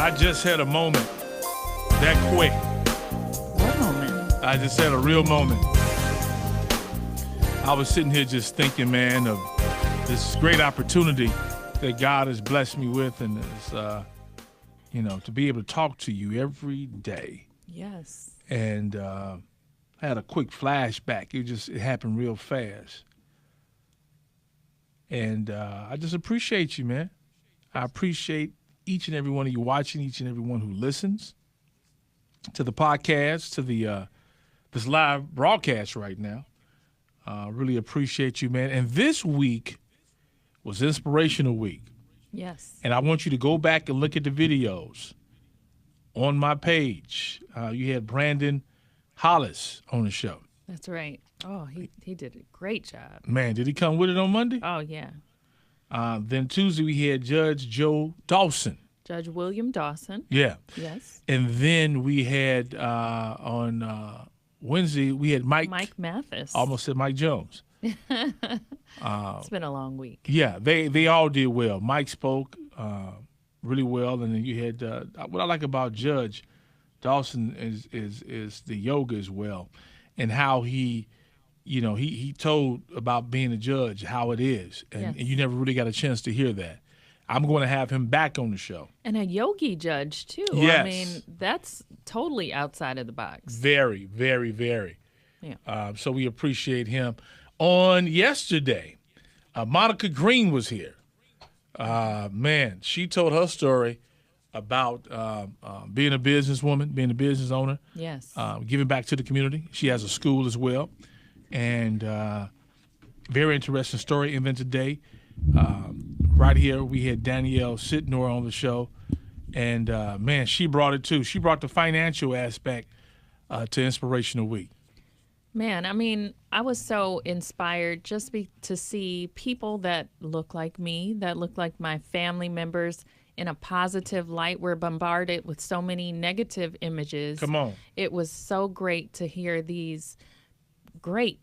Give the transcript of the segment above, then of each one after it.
I just had a moment that quick. What moment? I just had a real moment. I was sitting here just thinking, man, of this great opportunity that God has blessed me with, and is, to be able to talk to you every day. Yes. And I had a quick flashback. It happened real fast. And I just appreciate you, man. I appreciate each and every one of you watching, each and every one who listens to the podcast, to the this live broadcast right now. Really appreciate you, man. And this week was Inspirational Week. Yes. And I want you to go back and look at the videos on my page. You had Brandon Hollis on the show. That's right. Oh, he did a great job. Man, did he come with it on Monday? Oh, yeah. Then Tuesday we had Judge Joe Dawson. Judge William Dawson. Yeah. Yes. And then we had on Wednesday we had Mike Mathis. Almost said Mike Jones. It's been a long week. Yeah, they all did well. Mike spoke really well, and then you had what I like about Judge Dawson is the yoga as well, and how he told about being a judge, how it is, and you never really got a chance to hear that. I'm going to have him back on the show. And a yogi judge, too. Yes. I mean, that's totally outside of the box. Very, very, very. Yeah. So we appreciate him. On yesterday, Monica Green was here. Man, she told her story about being a businesswoman, being a business owner. Yes. Giving back to the community. She has a school as well. And very interesting story. And then today, right here, we had Danielle Sitnor on the show. And, man, she brought it, too. She brought the financial aspect to Inspirational Week. Man, I mean, I was so inspired just to see people that look like me, that look like my family members in a positive light. We're bombarded with so many negative images. Come on. It was so great to hear these great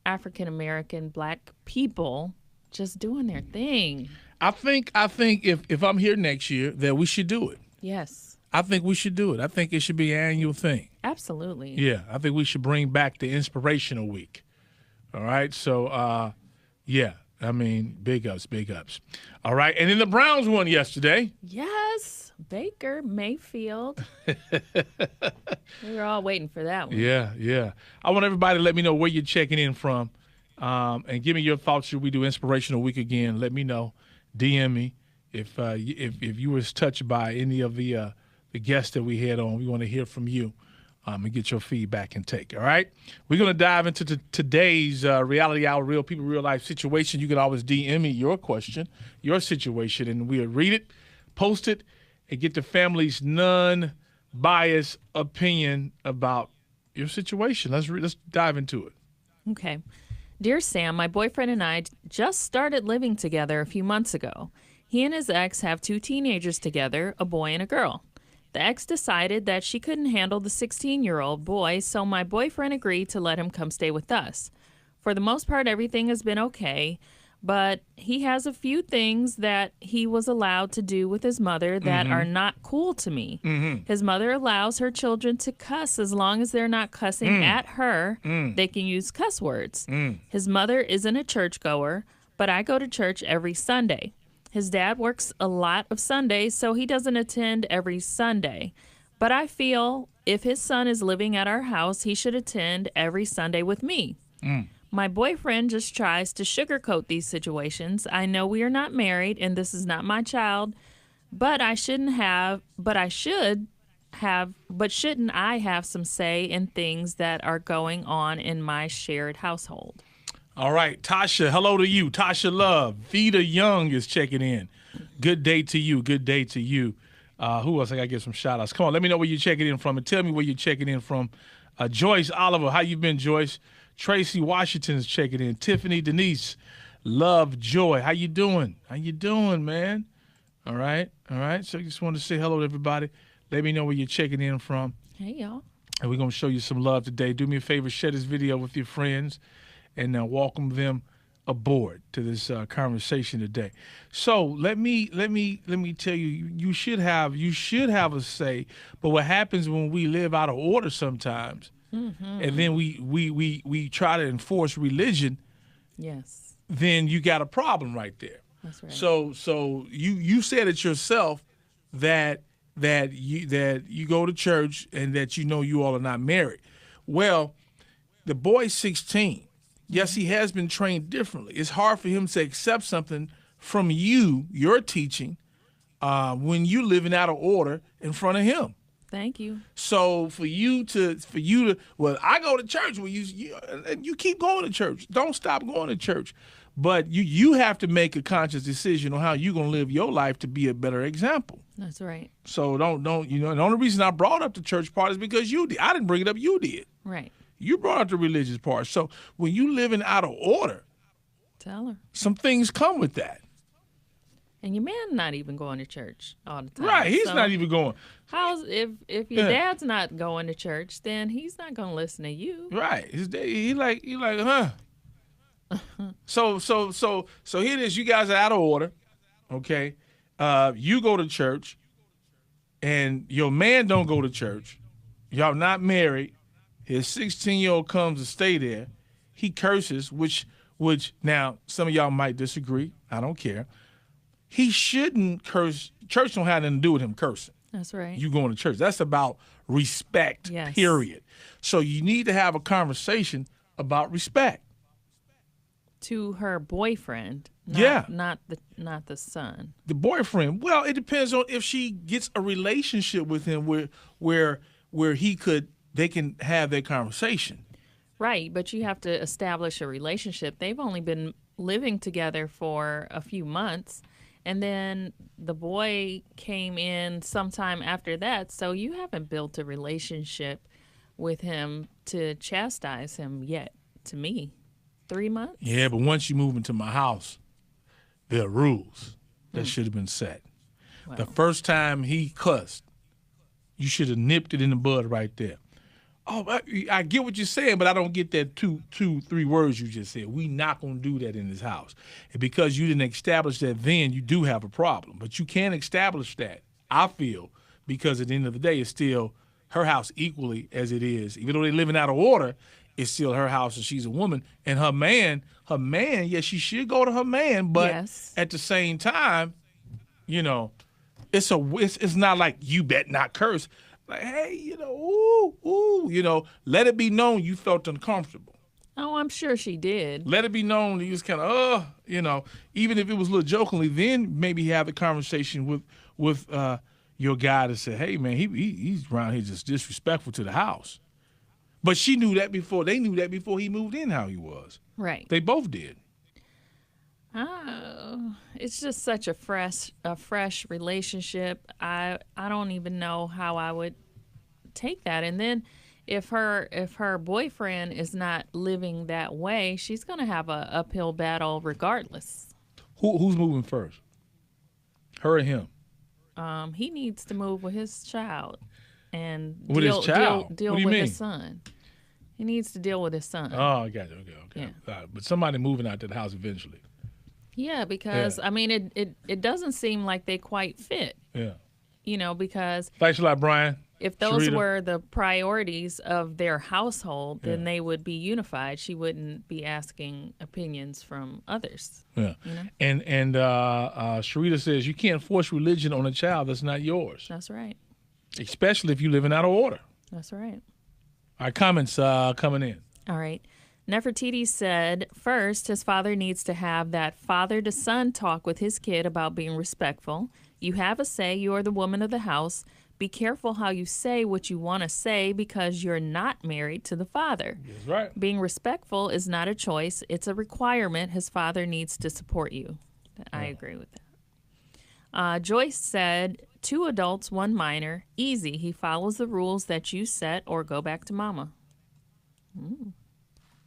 African-American Black people just doing their thing. I think if I'm here next year that we should do it. Yes. I think we should do it. I think it should be an annual thing. Absolutely. Yeah, I think we should bring back the Inspirational Week. All right, so, yeah, I mean, big ups. All right, and then the Browns won yesterday. Yes, Baker Mayfield. We were all waiting for that one. Yeah. I want everybody to let me know where you're checking in from, and give me your thoughts. Should we do Inspirational Week again? Let me know. DM me if you was touched by any of the guests that we had on. We want to hear from you and get your feedback and take. All right? We're going to dive into today's Reality Hour Real People, Real Life situation. You can always DM me your question, your situation, and we'll read it, post it, and get the family's non-biased opinion about your situation. Let's dive into it. Okay. Dear Sam, my boyfriend and I just started living together a few months ago. He and his ex have 2 teenagers together, a boy and a girl. The ex decided that she couldn't handle the 16-year-old boy, so my boyfriend agreed to let him come stay with us. For the most part, everything has been okay, but he has a few things that he was allowed to do with his mother that are not cool to me. His mother allows her children to cuss as long as they're not cussing at her. They can use cuss words. His mother isn't a churchgoer, but I go to church every Sunday. His dad works a lot of Sundays, so he doesn't attend every Sunday. But I feel if his son is living at our house, he should attend every Sunday with me. My boyfriend just tries to sugarcoat these situations. I know we are not married and this is not my child, but shouldn't I have some say in things that are going on in my shared household? All right, Tasha, hello to you. Tasha Love. Vita Young is checking in. Good day to you. Good day to you. Who else? I got to get some shout outs. Come on, let me know where you're checking in from and tell me where you're checking in from. Joyce Oliver, how you been, Joyce? Tracy Washington is checking in. Tiffany Denise, Love Joy. How you doing? How you doing, man? All right. So I just want to say hello to everybody. Let me know where you're checking in from. Hey, y'all. And we're going to show you some love today. Do me a favor, share this video with your friends and welcome them aboard to this conversation today. So let me tell you, you should have a say. But what happens when we live out of order sometimes, and then we try to enforce religion, yes, then you got a problem right there. That's right. So you said it yourself that you go to church and that you all are not married. Well, the boy's 16. Yes, he has been trained differently. It's hard for him to accept something from your teaching, when you living out of order in front of him. Thank you. So for you to, well, I go to church. Well, you keep going to church. Don't stop going to church. But you have to make a conscious decision on how you're going to live your life to be a better example. That's right. So don't the only reason I brought up the church part is because you did. I didn't bring it up. You did. Right. You brought up the religious part. So when you living out of order, tell her. Some things come with that. And your man not even going to church all the time. Right, he's not even going. If your dad's not going to church, then he's not going to listen to you. Right. He like, huh? So here it is. You guys are out of order, okay? You go to church, and your man don't go to church. Y'all not married. His 16-year-old comes to stay there. He curses, which now some of y'all might disagree. I don't care. He shouldn't curse. Church don't have nothing to do with him cursing. That's right. You going to church. That's about respect, yes. Period. So you need to have a conversation about respect. To her boyfriend, not the son. The boyfriend. Well, it depends on if she gets a relationship with him where they can have that conversation. Right, but you have to establish a relationship. They've only been living together for a few months, and then the boy came in sometime after that, so you haven't built a relationship with him to chastise him yet, to me. 3 months? Yeah, but once you move into my house, there are rules that should have been set. Well, the first time he cussed, you should have nipped it in the bud right there. Oh, I get what you're saying, but I don't get that two, 3 words you just said. We not going to do that in this house. And because you didn't establish that then, you do have a problem. But you can't establish that, I feel, because at the end of the day, it's still her house equally as it is. Even though they're living out of order, it's still her house and she's a woman. And her man, yes, she should go to her man, but yes. At the same time, it's not like you bet not curse. Like, hey, let it be known you felt uncomfortable. Oh, I'm sure she did. Let it be known you was kind of, even if it was a little jokingly, then maybe have a conversation with your guy to say, hey, man, he's around here just disrespectful to the house. But she knew that before. They knew that before he moved in how he was. Right. They both did. Oh, it's just such a fresh relationship. I don't even know how I would take that. And then if her boyfriend is not living that way, she's going to have a uphill battle regardless. Who's moving first? Her or him? He needs to move with his child and deal with his son. He needs to deal with his son. Oh, I got you. Okay. Yeah. But somebody moving out to the house eventually. Yeah, because I mean, it doesn't seem like they quite fit. Yeah. Because thanks a lot, Brian. If those were the priorities of their household, then they would be unified. She wouldn't be asking opinions from others. Yeah. And Sharita says you can't force religion on a child that's not yours. That's right. Especially if you're living out of order. That's right. Our comments coming in. All right. Nefertiti said, first, his father needs to have that father-to-son talk with his kid about being respectful. You have a say. You are the woman of the house. Be careful how you say what you want to say because you're not married to the father. That's right. Being respectful is not a choice. It's a requirement. His father needs to support you. I agree with that. Joyce said, 2 adults, 1 minor. Easy. He follows the rules that you set or go back to mama.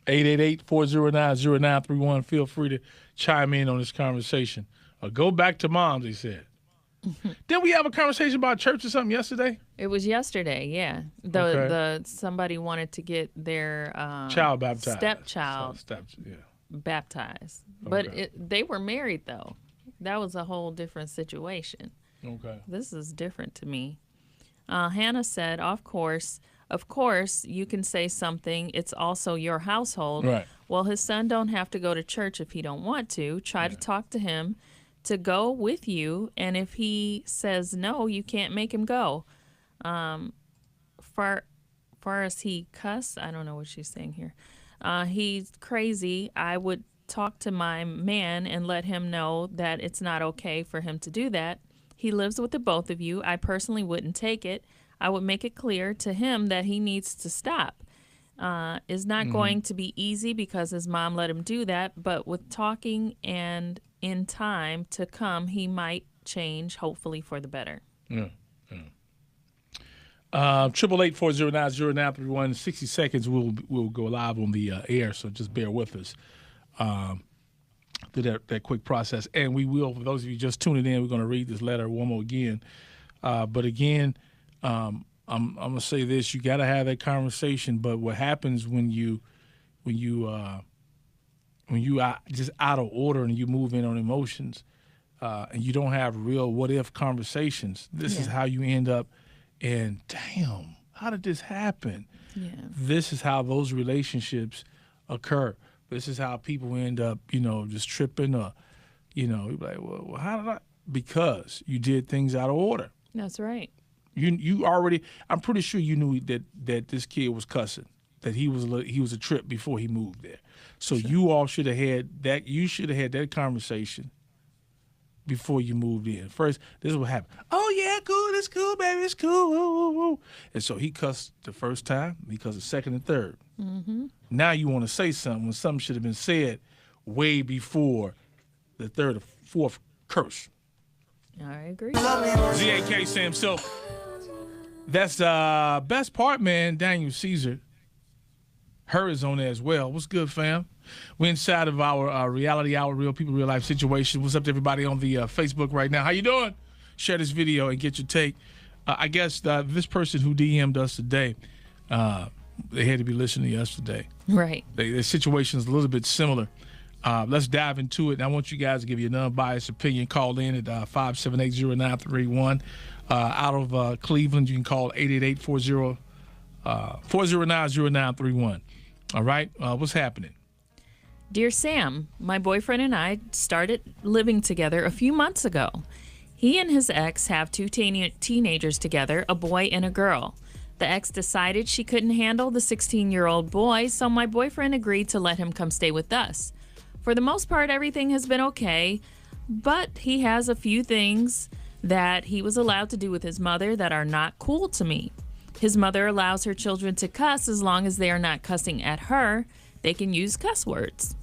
888-409-0931. Feel free to chime in on this conversation. Go back to moms, he said. Didn't we have a conversation about church or something yesterday? It was yesterday, yeah. Somebody wanted to get their child baptized. Stepchild Yeah. baptized. But they were married, though. That was a whole different situation. Okay. This is different to me. Hannah said, of course, you can say something. It's also your household. Right. Well, his son don't have to go to church if he don't want to. Try to talk to him to go with you. And if he says no, you can't make him go. Far as he cuss, I don't know what she's saying here. He's crazy. I would talk to my man and let him know that it's not okay for him to do that. He lives with the both of you. I personally wouldn't take it. I would make it clear to him that he needs to stop. It's not going to be easy because his mom let him do that, but with talking and in time to come, he might change, hopefully for the better. 888-409-0931. 60 seconds, we'll go live on the air, so just bear with us through that quick process. And we will, for those of you just tuning in, we're going to read this letter one more again. But again, I'm going to say this: you got to have that conversation. But what happens when you are just out of order and you move in on emotions, and you don't have real what if conversations? This is how you end up. And damn, how did this happen? Yeah. This is how those relationships occur. This is how people end up, just tripping or, you're like, well, how did I? Because you did things out of order. That's right. You already, I'm pretty sure you knew that this kid was cussing, that he was a trip before he moved there. So you all should have had that. You should have had that conversation before you moved in. First, this is what happened. Oh yeah, cool. It's cool, baby. It's cool. Woo, woo, woo. And so he cussed the first time. He cussed the second and third. Mm-hmm. Now you want to say something when something should have been said way before the third or fourth curse. I agree. ZAK Sam. So that's the best part, man. Daniel Caesar. Her is on there as well. What's good, fam? We're inside of our Reality Hour, Real People, Real Life Situation. What's up to everybody on the Facebook right now? How you doing? Share this video and get your take. I guess this person who DM'd us today, they had to be listening yesterday. Right. Their situation is a little bit similar. Let's dive into it. And I want you guys to give you an unbiased opinion. Call in at 578-0931. Out of Cleveland, you can call 888-409-0931. All right? What's happening? Dear Sam, my boyfriend and I started living together a few months ago. He and his ex have 2 teenagers together, a boy and a girl. The ex decided she couldn't handle the 16-year-old boy, so my boyfriend agreed to let him come stay with us. For the most part, everything has been okay, but he has a few things that he was allowed to do with his mother that are not cool to me. His mother allows her children to cuss as long as they are not cussing at her. They can use cuss words.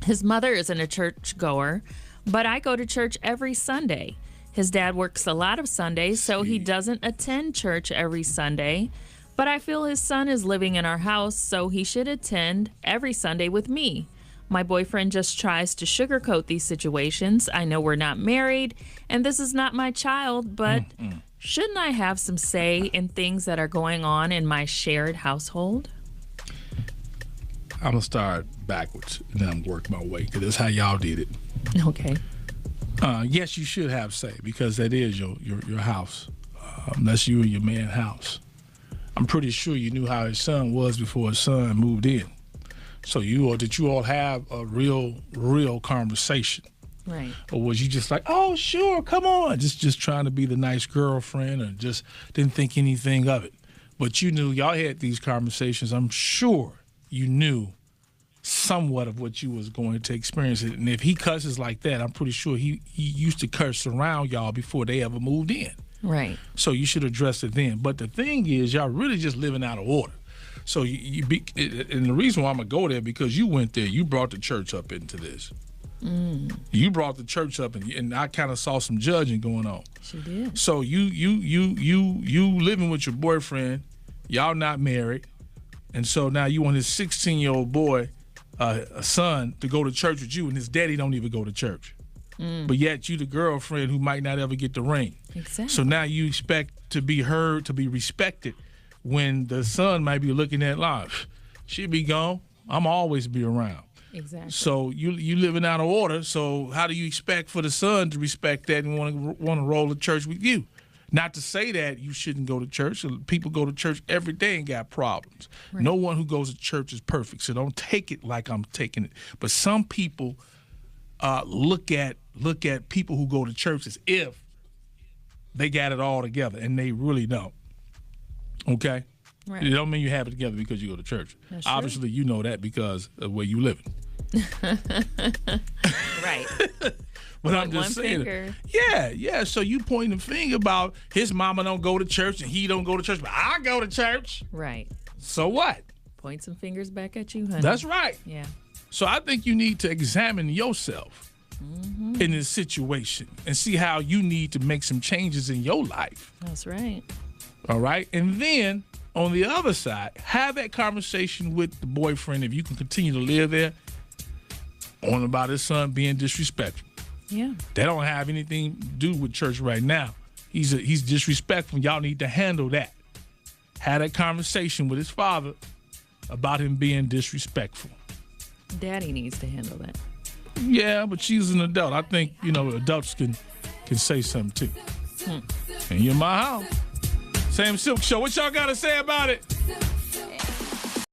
His mother isn't a church goer, but I go to church every Sunday. His dad works a lot of Sundays, so he doesn't attend church every Sunday. But I feel his son is living in our house, so he should attend every Sunday with me. My boyfriend just tries to sugarcoat these situations. I know we're not married, and this is not my child, but shouldn't I have some say in things that are going on in my shared household? I'm going to start backwards, and then I'm going to work my way, because that's how y'all did it. Okay. Yes, you should have say, because that is your house. That's you and your man's house. I'm pretty sure you knew how his son was before his son moved in. So did you all have a real conversation? Right. Or was you just like, oh, sure, come on, just trying to be the nice girlfriend, or just didn't think anything of it? But you knew y'all had these conversations. I'm sure you knew somewhat of what you was going to experience. And if he cusses like that, I'm pretty sure he used to curse around y'all before they ever moved in. Right. So you should address it then. But the thing is, y'all really just living out of order. So and the reason why I'm going to go there, because you went there, you brought the church up into this. You brought the church up, and I kind of saw some judging going on. She did. So you living with your boyfriend, y'all not married, and so now you want his 16-year-old boy, a son, to go to church with you, and his daddy don't even go to church. But yet you the girlfriend who might not ever get the ring. Exactly. So now you expect to be heard, to be respected, when the son might be looking at life. She'll be gone. I'm always be around. Exactly. So you living out of order. So how do you expect for the son to respect that and want to roll to church with you? Not to say that you shouldn't go to church. People go to church every day and got problems. Right. No one who goes to church is perfect. So don't take it like I'm taking it. But some people look at people who go to church as if they got it all together, and they really don't. Okay? Right. It don't mean you have it together because you go to church. That's Obviously, true. you know that because of where you living. Right. But I'm just saying. Finger. Yeah. So you pointing the finger about his mama don't go to church and he don't go to church, but I go to church. Right. So what? Point some fingers back at you, honey. That's right. Yeah. So I think you need to examine yourself in this situation and see how you need to make some changes in your life. That's right. All right? And then on the other side, have that conversation with the boyfriend, if you can continue to live there, on about his son being disrespectful. Yeah. That don't have anything to do with church right now. He's disrespectful. Y'all need to handle that. Have that conversation with his father about him being disrespectful. Daddy needs to handle that. Yeah, but she's an adult. I think, adults can say something too. And you're in my house. Sam Silk Show. What y'all got to say about it?